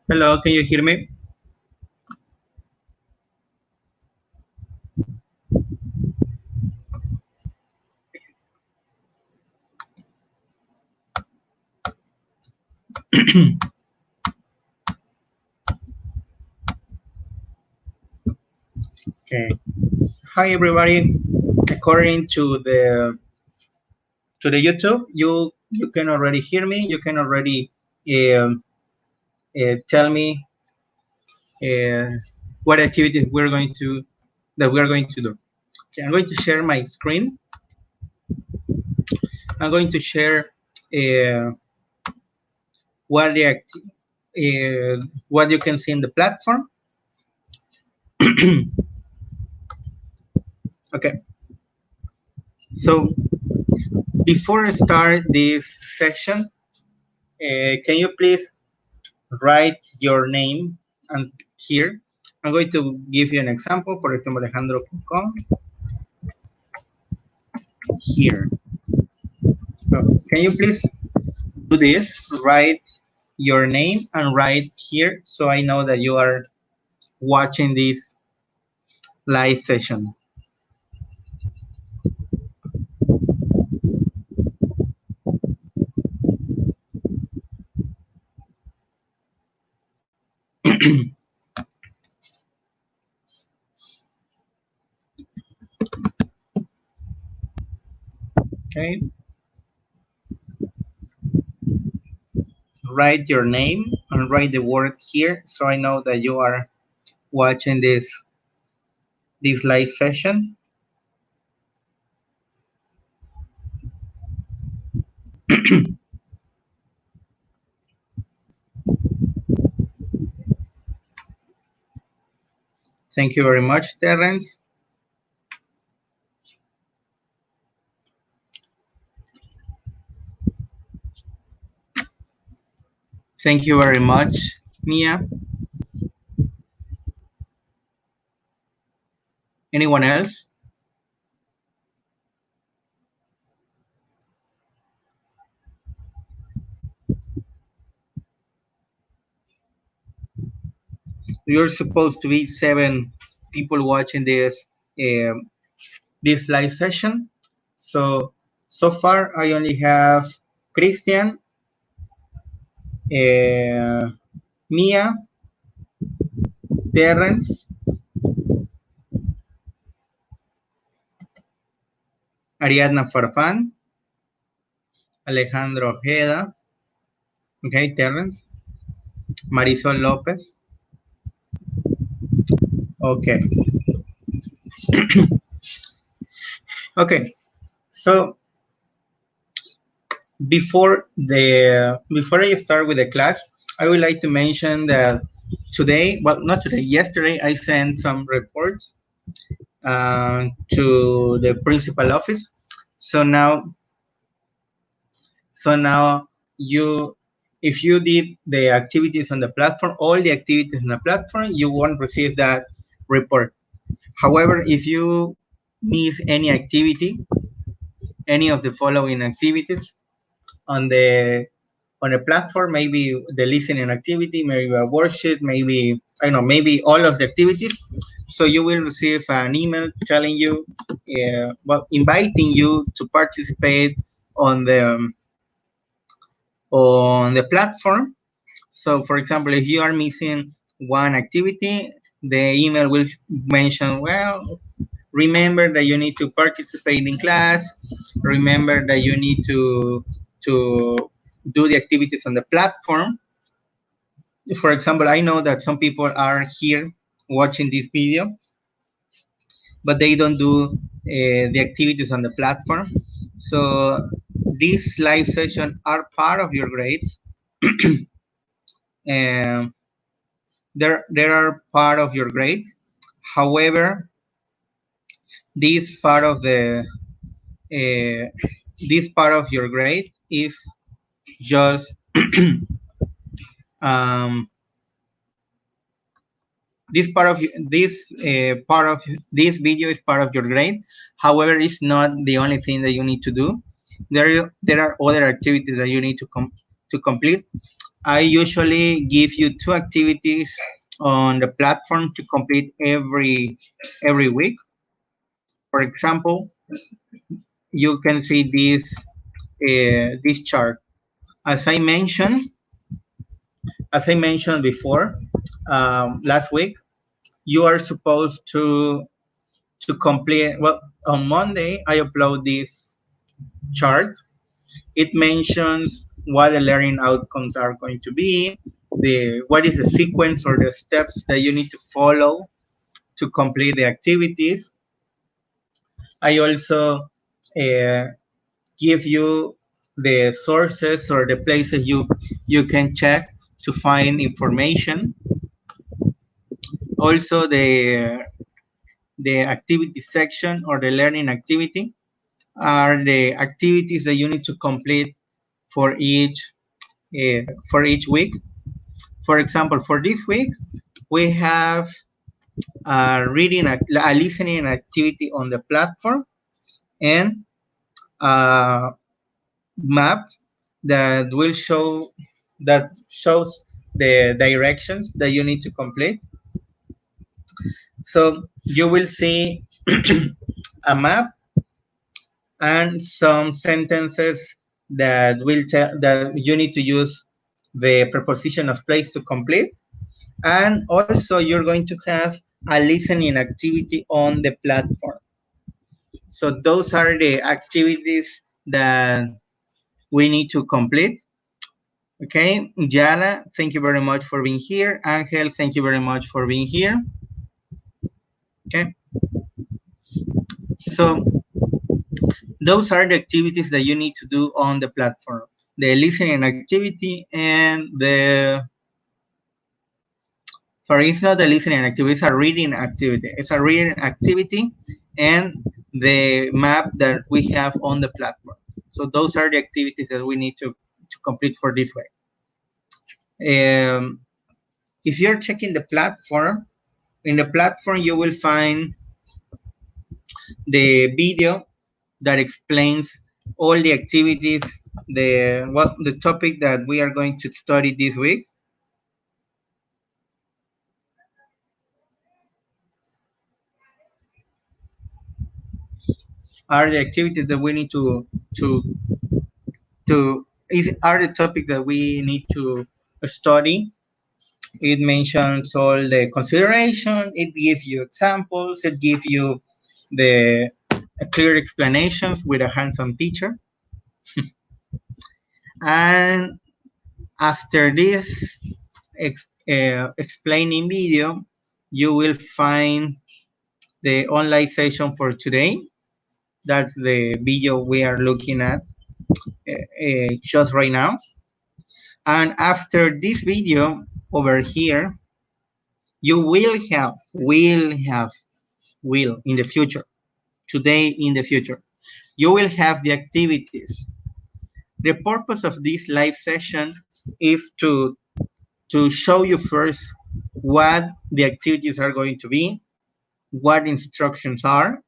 Hello, can you hear me? Okay. Hi everybody. According to the YouTube, you can already hear me. You can already um, tell me uh, what activities we're going to do. Okay, I'm going to share my screen. I'm going to share uh, what what you can see in the platform. Okay. So before I start this section, can you please write your name and here. I'm going to give you an example. For example, Alejandro Falcon here. So can you please do this? Write your name and write here so I know that you are watching this live session. Okay. Write your name and write the word here so I know that you are watching this live session. Thank you very much, Terrence. Thank you very much, Mia. Anyone else? You're supposed to be 7 people watching um, this live session. So far I only have Christian, Mia, Terrence, Ariadna Farfán, Alejandro Ojeda, okay, Terrence, Marisol Lopez. Okay. Okay. So before I start with the class, I would like to mention that today, well, not today, yesterday, I sent some reports to the principal office. So now you, if you did the activities on the platform, all the activities on the platform, you won't receive that report. However, if you miss any activity, any of the following activities on the platform, maybe the listening activity, maybe a worksheet, maybe I don't know, maybe all of the activities. So you will receive an email telling you, well, inviting you to participate on the platform. So, for example, if you are missing one activity, the email will mention, well, remember that you need to participate in class. Remember that you need to do the activities on the platform. For example, I know that some people are here watching this video, but they don't do the activities on the platform. So these live sessions are part of your grades. And there are part of your grades. However, this part of the this part of your grade is just um, part of this video is part of your grade. However, it's not the only thing that you need to do. There are other activities that you need to complete. I usually give you 2 activities on the platform to complete every week. For example, you can see this chart. As I mentioned, as I mentioned before, last week, you are supposed to complete. Well, on Monday, I upload this chart. It mentions what the learning outcomes are going to be, the what is the sequence or the steps that you need to follow to complete the activities. I also uh, give you the sources or the places you can check to find information. Also, the activity section or the learning activity are the activities that you need to complete for each week. For example, for this week, we have a listening activity on the platform and a map that shows the directions that you need to complete. So you will see a map and some sentences that you need to use the preposition of place to complete. And also you're going to have a listening activity on the platform. So those are the activities that we need to complete. Okay, Jana, thank you very much for being here. Angel, thank you very much for being here. Okay, so those are the activities that you need to do on the platform. The listening activity and sorry, it's not the listening activity, it's a reading activity. It's a reading activity and the map that we have on the platform. So those are the activities that we need to complete for this way. If you're checking the platform, in the platform you will find the video that explains all the activities, the topic that we are going to study this week. Are the activities that we need to are the topics that we need to study. It mentions all the consideration. It gives you examples. It gives you the clear explanations with a hands-on teacher. And after this explaining video, you will find the online session for today. That's the video we are looking at just right now. And after this video over here, you will in the future, today in the future, you will have the activities. The purpose of this live session is to show you first what the activities are going to be, what instructions are,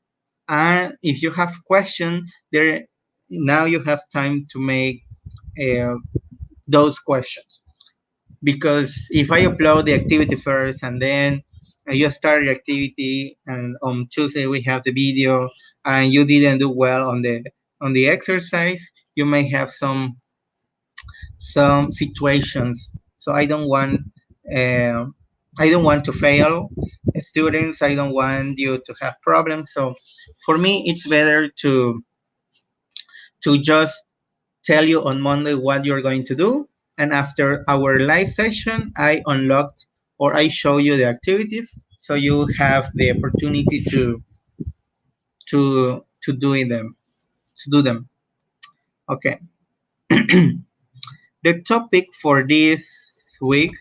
and if you have questions, there now you have time to make uh, those questions. Because if I upload the activity first and then you start the activity and on Tuesday we have the video and you didn't do well on the exercise, you may have some situations. So uh, I don't want to fail students. I don't want you to have problems. So for me, it's better to just tell you on Monday what you're going to do. And after our live session, I unlocked or I show you the activities. So you have the opportunity to doing them, to do them. Okay. The topic for this week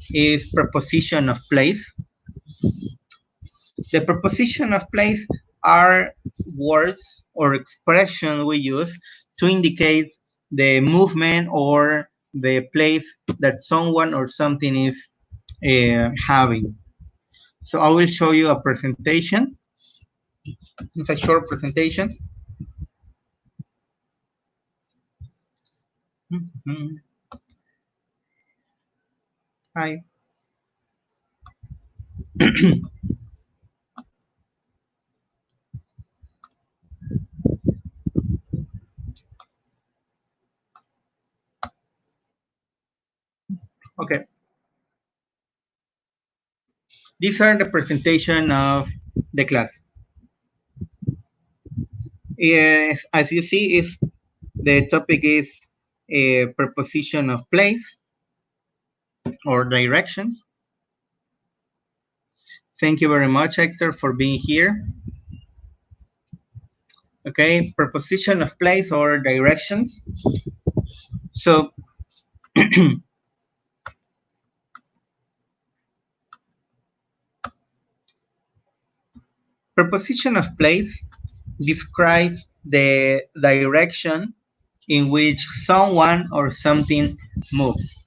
is preposition of place. The preposition of place are words or expression we use to indicate the movement or the place that someone or something is having. So I will show you a presentation. It's a short presentation. Mhm. Hi. Okay. These are the presentation of the class. Yes, as you see, is the topic is a preposition of place or directions. Thank you very much, Hector, for being here. Okay, preposition of place or directions. So preposition of place describes the direction in which someone or something moves.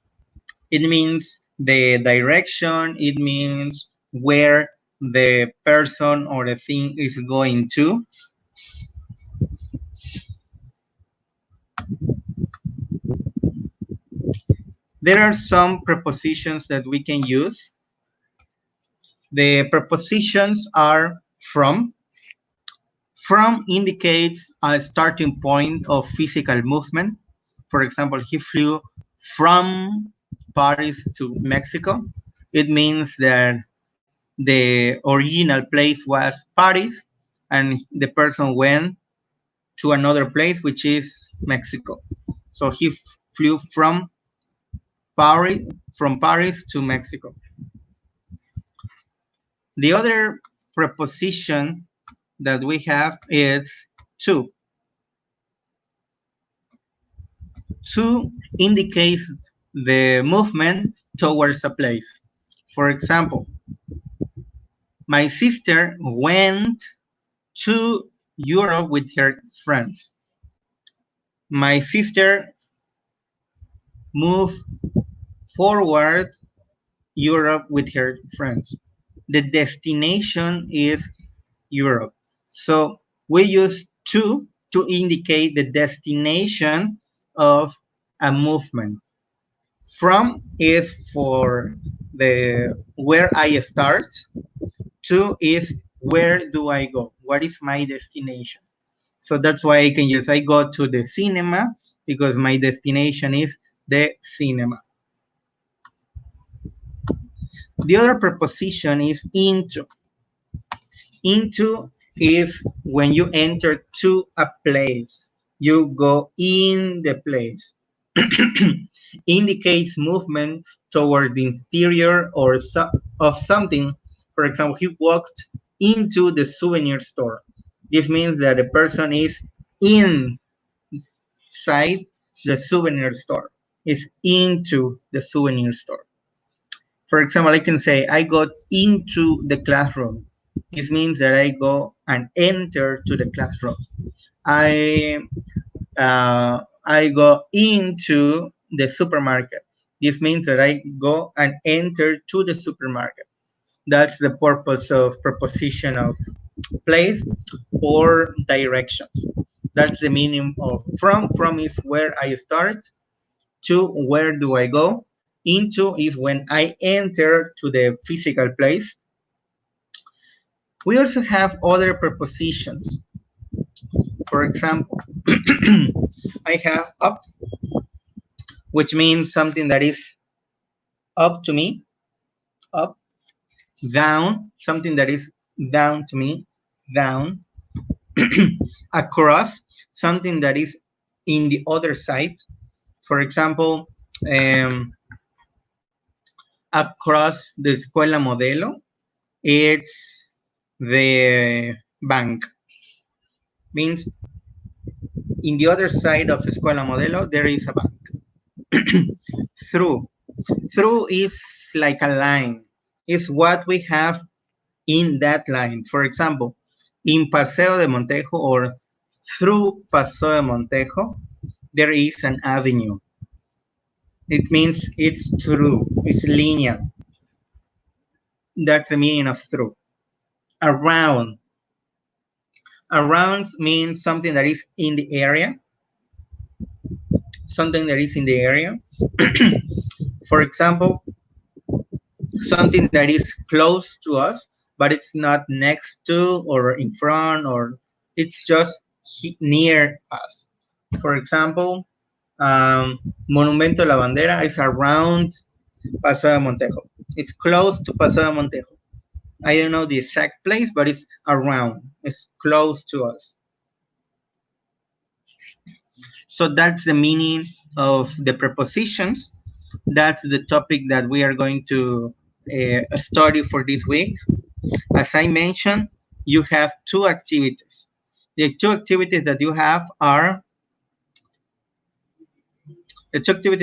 It means the direction, it means where the person or the thing is going to. There are some prepositions that we can use. The prepositions are from. From indicates a starting point of physical movement. For example, he flew from Paris to Mexico. It means that the original place was Paris and the person went to another place, which is Mexico. So he flew Paris, from Paris to Mexico. The other preposition that we have is to. To indicates the movement towards a place. For example, my sister went to Europe with her friends. My sister moved forward Europe with her friends. The destination is Europe. So we use to indicate the destination of a movement. From is for the where I start. To is where do I go? What is my destination? So that's why I can use I go to the cinema because my destination is the cinema. The other preposition is into. Into is when you enter to a place. You go in the place. Indicates movement toward the interior or of something. For example, he walked into the souvenir store. This means that the person is inside the souvenir store, is into the souvenir store. For example, I can say, I got into the classroom. This means that I go and enter to the classroom. I go into the supermarket. This means that I go and enter to the supermarket. That's the purpose of preposition of place or directions. That's the meaning of from. From is where I start. To where do I go? Into is when I enter to the physical place. We also have other prepositions. For example, I have up, which means something that is up to me, up, down, something that is down to me, down, across, something that is in the other side. For example, um, across the Escuela Modelo, it's the bank. Means in the other side of Escuela Modelo, there is a bank. Through. Through is like a line. Is what we have in that line. For example, in Paseo de Montejo or through Paseo de Montejo, there is an avenue. It means it's through, it's linear. That's the meaning of through. Around. Around means something that is in the area. Something that is in the area. For example, something that is close to us, but it's not next to or in front, or it's just near us. For example, Monumento a la Bandera is around Paso de Montejo. It's close to Paso de Montejo. I don't know the exact place, but it's around. It's close to us. So that's the meaning of the prepositions. That's the topic that we are going to study for this week. As I mentioned, you have two activities. The two activities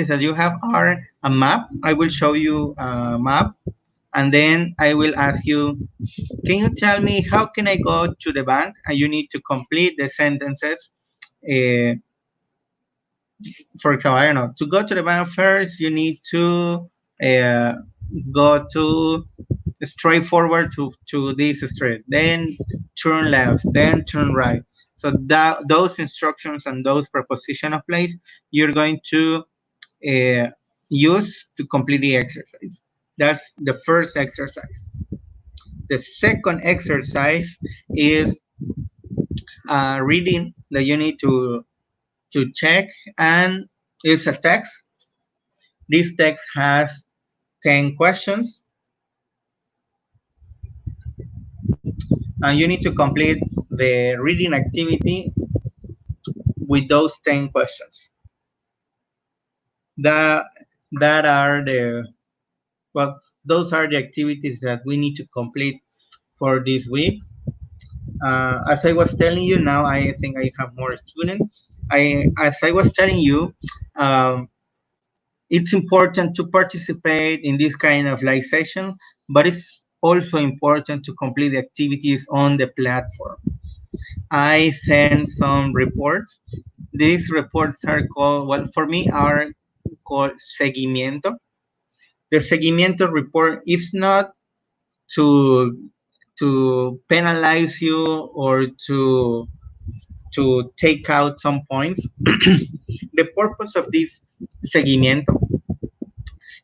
that you have are a map. I will show you a map, and then I will ask you, can you tell me how can I go to the bank? And you need to complete the sentences. Uh, for example, I don't know, to go to the bank first, you need to uh, go to straight forward to this street, then turn left, then turn right. So that those instructions and those preposition of place you're going to uh, use to complete the exercise. That's the first exercise. The second exercise is reading that you need to check, and it's a text. This text has 10 questions, and you need to complete the reading activity with those 10 questions. That that are the well, those are the activities that we need to complete for this week. As I was telling you, now I think I have more students. As I was telling you, um, it's important to participate in this kind of live session, but it's also important to complete the activities on the platform. I send some reports. These reports are called, well, for me, are called seguimiento. The seguimiento report is not to penalize you or to take out some points. The purpose of this seguimiento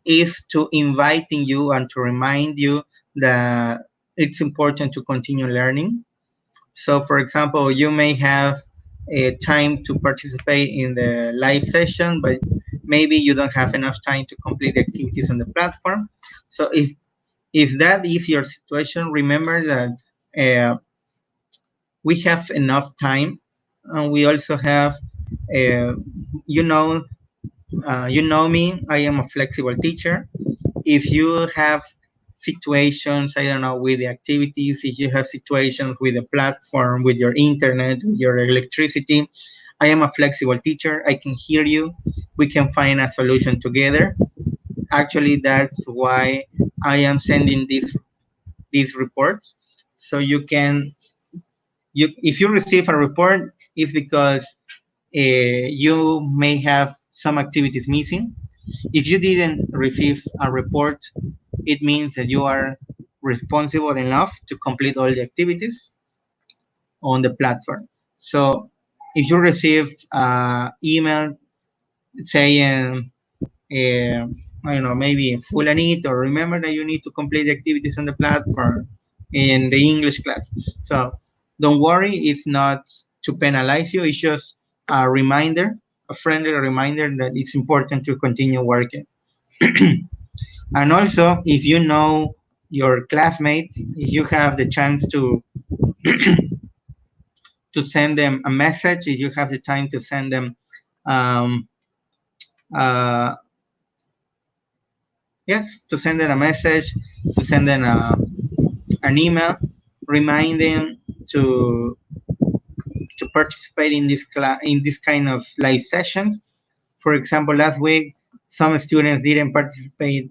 is to inviting you and to remind you that it's important to continue learning. So, for example, you may have a time to participate in the live session, but maybe you don't have enough time to complete the activities on the platform. So, if that is your situation, remember that we have enough time, and we also have, uh, you know, you know me. I am a flexible teacher. If you have situations, I don't know, with the activities, if you have situations with the platform, with your internet, with your electricity, I am a flexible teacher. I can hear you. We can find a solution together. Actually, that's why I am sending these reports, so you can if you receive a report, it's because you may have some activities missing. If you didn't receive a report, it means that you are responsible enough to complete all the activities on the platform. So if you receive email saying, I don't know, maybe fulanito, remember that you need to complete the activities on the platform in the English class. So don't worry, it's not to penalize you, it's just a reminder, a friendly reminder that it's important to continue working. And also, if you know your classmates, if you have the chance to send them a message, if you have the time to send them, um, uh, yes, to send them a message, to send them an email, remind them to to participate in in this kind of live sessions. For example, last week, some students didn't participate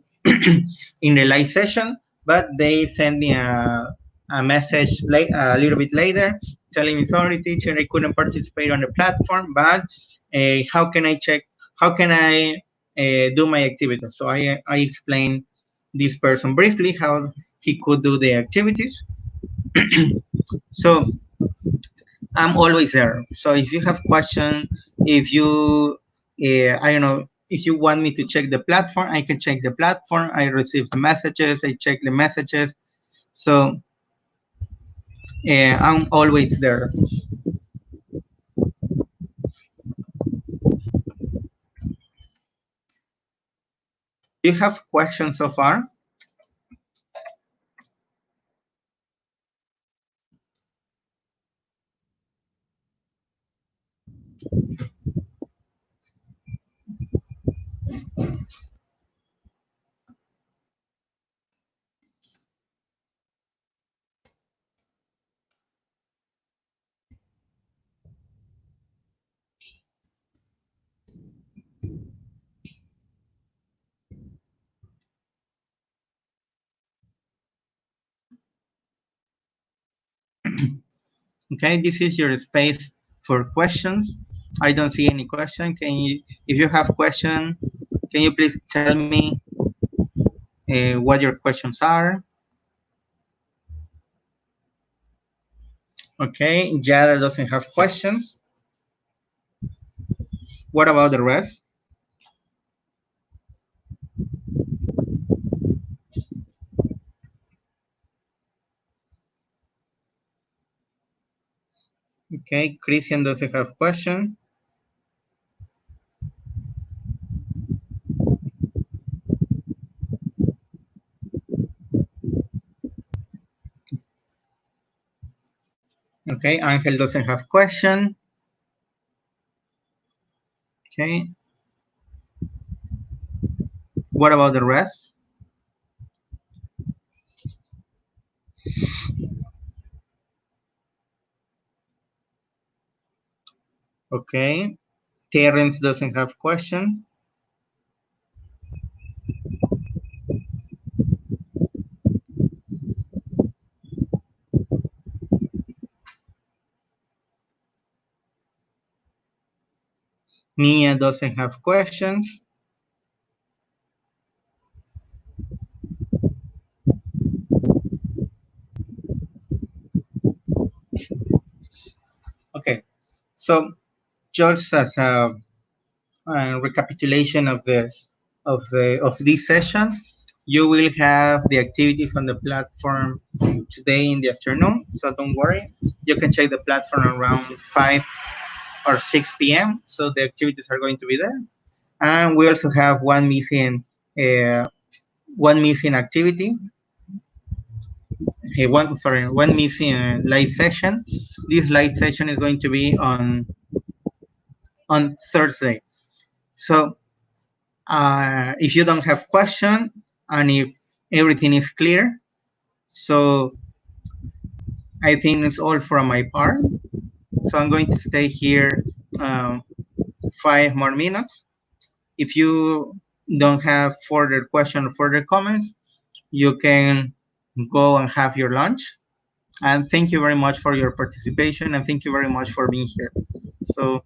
in the live session, but they sent me a message a little bit later telling me, sorry, teacher, I couldn't participate on the platform, but how can I check? How can I do my activities? So I explained this person briefly how he could do the activities. So I'm always there. So if you have questions, if you, I don't know, if you want me to check the platform, I can check the platform. I receive the messages, I check the messages. So I'm always there. Do you have questions so far? Okay, this is your space for questions. I don't see any question. Can you, if you have question, can you please tell me what your questions are? Okay, Yara doesn't have questions. What about the rest? Okay, Christian doesn't have question. Okay, Angel doesn't have question. Okay, what about the rest? Okay, Terence doesn't have question. Mia doesn't have questions. Okay, so just as a recapitulation of this session, you will have the activities on the platform today in the afternoon. So don't worry, you can check the platform around 5 or 6 p.m. So the activities are going to be there, and we also have uh, one missing activity. One missing live session. This live session is going to be on Thursday. So if you don't have question and if everything is clear, so I think it's all from my part. So I'm going to stay here 5 more minutes. If you don't have further question or further comments, you can go and have your lunch. And thank you very much for your participation, and thank you very much for being here. So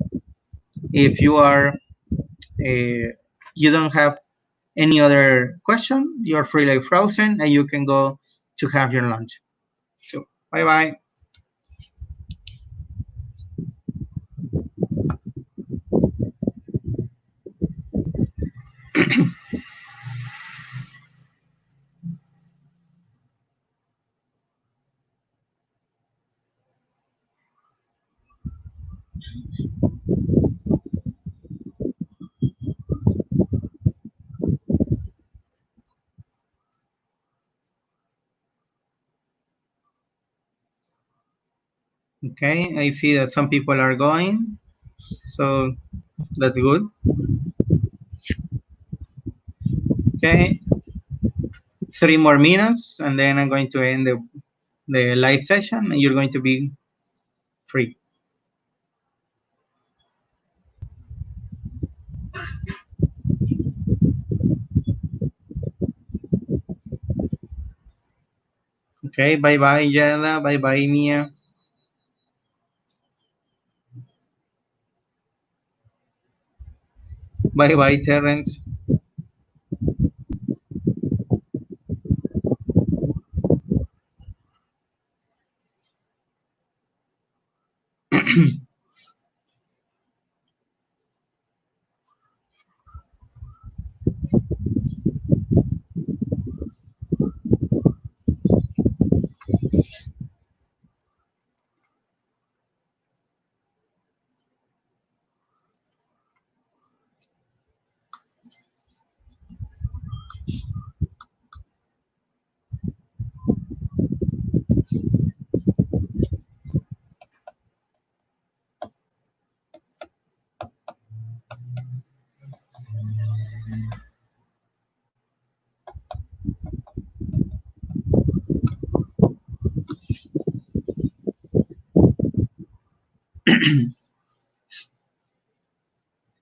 if you don't have any other question, you're free like frozen, and you can go to have your lunch. So bye bye. Okay, I see that some people are going, so that's good. Okay, 3 more minutes, and then I'm going to end the live session, and you're going to be free. Okay, bye bye, Yada. Bye bye, Mia. Bye bye, Terence.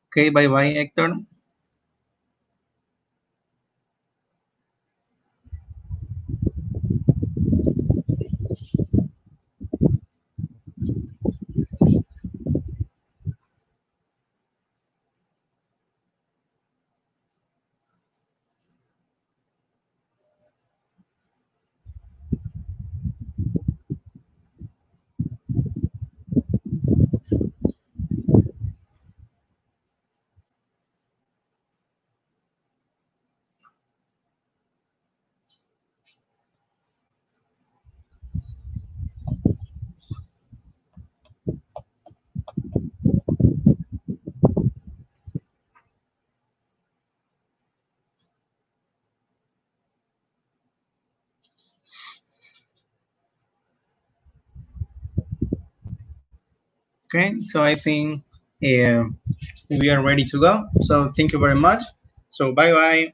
Okay, bye bye, Hector. Okay, so I think we are ready to go. So thank you very much. So bye bye.